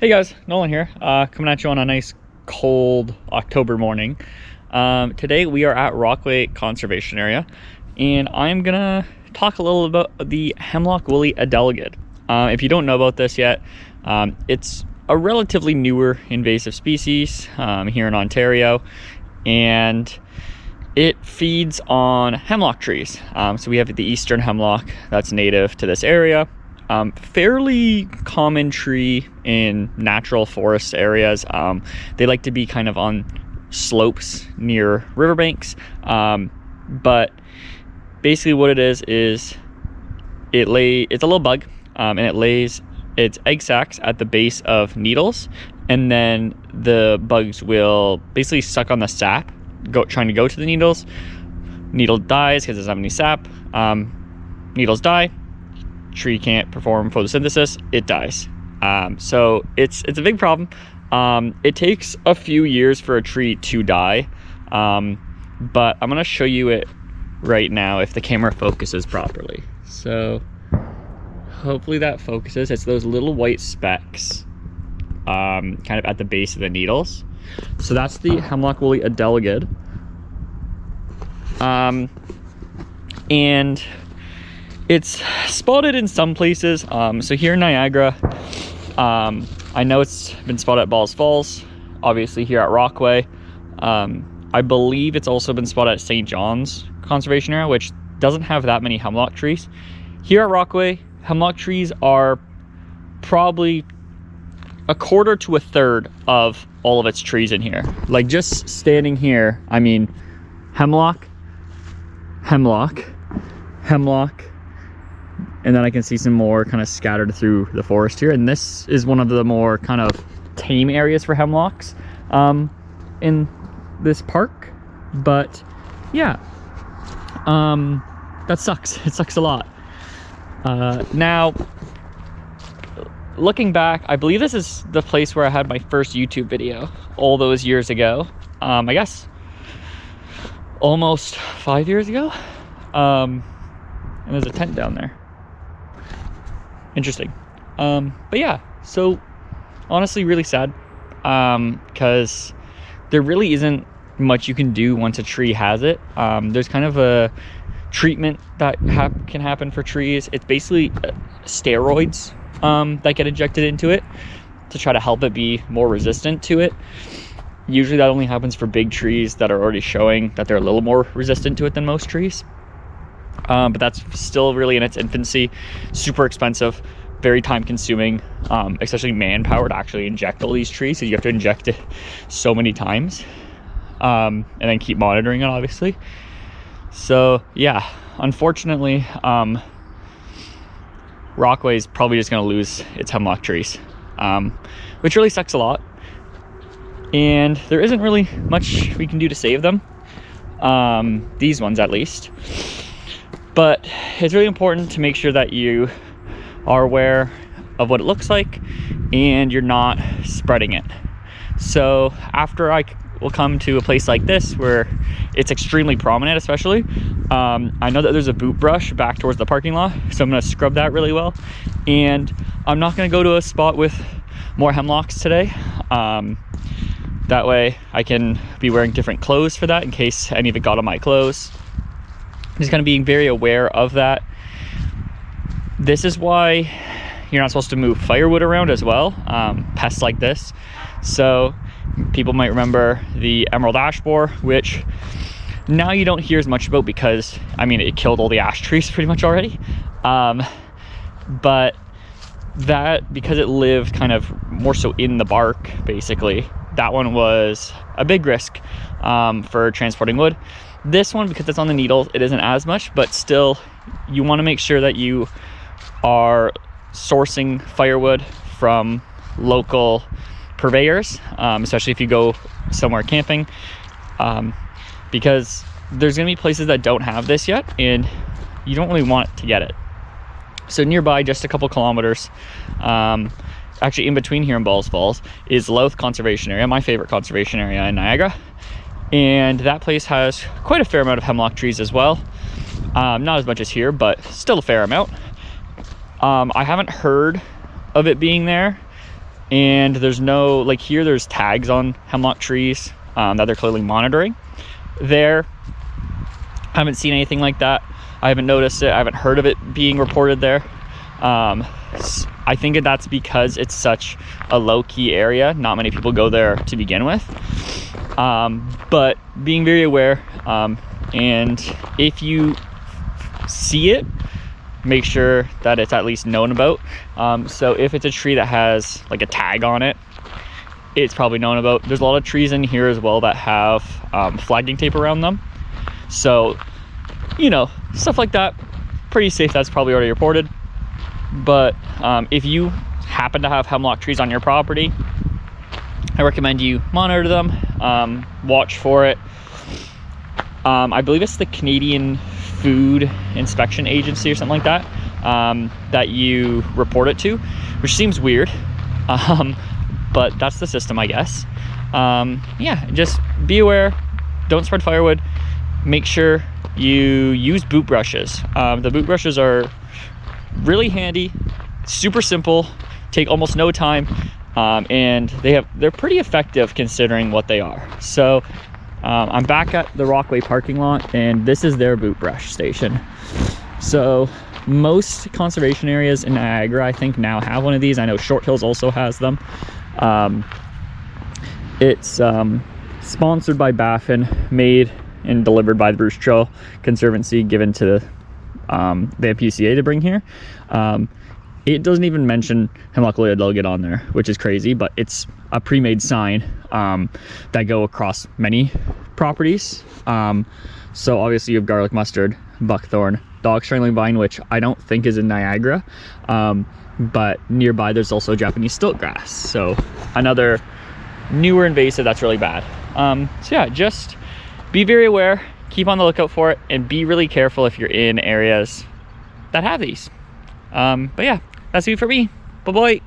Hey guys, Nolan here, coming at you on a nice cold October morning. Today we are at Rockaway Conservation Area, and I'm gonna talk a little about the Hemlock woolly Adelgid. If you don't know about this yet, it's a relatively newer invasive species here in Ontario, and it feeds on hemlock trees. So we have the eastern hemlock that's native to this area. Fairly common tree in natural forest areas. They like to be kind of on slopes near riverbanks, but basically what it is it's a little bug, and it lays its egg sacs at the base of needles, and then the bugs will basically suck on the sap, trying to go to the needles. Needle dies because it doesn't have any sap. Needles die, tree can't perform photosynthesis, it dies. So it's a big problem. It takes a few years for a tree to die, but I'm gonna show you it right now if the camera focuses properly. So hopefully that focuses. It's those little white specks kind of at the base of the needles. So that's the Hemlock woolly Adelgid. And it's spotted in some places. So here in Niagara, I know it's been spotted at Balls Falls, obviously here at Rockaway. I believe it's also been spotted at St. John's Conservation Area, which doesn't have that many hemlock trees. Here at Rockaway, hemlock trees are probably a quarter to a third of all of its trees in here. Like just standing here, I mean, hemlock, hemlock, hemlock, and then I can see some more kind of scattered through the forest here. And this is one of the more kind of tame areas for hemlocks in this park. But yeah, that sucks. It sucks a lot. Now, looking back, I believe this is the place where I had my first YouTube video all those years ago. I guess almost 5 years ago. And there's a tent down there. Interesting. But yeah, so honestly really sad, because there really isn't much you can do once a tree has it. There's kind of a treatment that can happen for trees. It's basically steroids that get injected into it to try to help it be more resistant to it. Usually that only happens for big trees that are already showing that they're a little more resistant to it than most trees. But that's still really in its infancy. Super expensive, very time consuming, especially manpower to actually inject all these trees. So you have to inject it so many times, and then keep monitoring it, obviously. So yeah, unfortunately, Rockaway is probably just going to lose its hemlock trees, which really sucks a lot. And there isn't really much we can do to save them, these ones at least. But it's really important to make sure that you are aware of what it looks like and you're not spreading it. So after I will come to a place like this where it's extremely prominent, especially, I know that there's a boot brush back towards the parking lot, so I'm going to scrub that really well. And I'm not going to go to a spot with more hemlocks today. That way I can be wearing different clothes for that in case any of it got on my clothes. Just kind of being very aware of that. This is why you're not supposed to move firewood around as well, pests like this. So people might remember the emerald ash borer, which now you don't hear as much about because, I mean, it killed all the ash trees pretty much already. But that, because it lived kind of more so in the bark, basically, that one was a big risk for transporting wood. This one, because it's on the needles, it isn't as much, but still you want to make sure that you are sourcing firewood from local purveyors, especially if you go somewhere camping, because there's going to be places that don't have this yet and you don't really want to get it. So nearby, just a couple kilometers, actually in between here in Balls Falls, is Louth Conservation Area, my favorite conservation area in Niagara. And that place has quite a fair amount of hemlock trees as well. Not as much as here, but still a fair amount. I haven't heard of it being there And there's no, like here, there's tags on hemlock trees that they're clearly monitoring. There, I haven't seen anything like that. I haven't noticed it. I haven't heard of it being reported there. I think that's because it's such a low-key area. Not many people go there to begin with. But being very aware, and if you see it, make sure that it's at least known about. So if it's a tree that has like a tag on it, it's probably known about. There's a lot of trees in here as well that have flagging tape around them. So, you know, stuff like that, pretty safe. That's probably already reported. But if you happen to have hemlock trees on your property, I recommend you monitor them, watch for it. I believe it's the Canadian Food Inspection Agency or something like that, that you report it to, which seems weird, but that's the system, I guess. Yeah, just be aware, don't spread firewood, make sure you use boot brushes. The boot brushes are really handy, super simple, take almost no time, and they're pretty effective considering what they are. So I'm back at the Rockway parking lot, and this is their boot brush station. So most conservation areas in Niagara, I think, now have one of these. I know Short Hills also has them. It's sponsored by Baffin, made and delivered by the Bruce Trail Conservancy, given to the PCA to bring here. It doesn't even mention Hemlock Adelgid on there, which is crazy, but it's a pre-made sign that go across many properties. So obviously you have garlic mustard, buckthorn, dog strangling vine, which I don't think is in Niagara, but nearby there's also Japanese stiltgrass, so another newer invasive that's really bad. So yeah, just be very aware, keep on the lookout for it, and be really careful if you're in areas that have these. But yeah, that's it for me. Bye bye.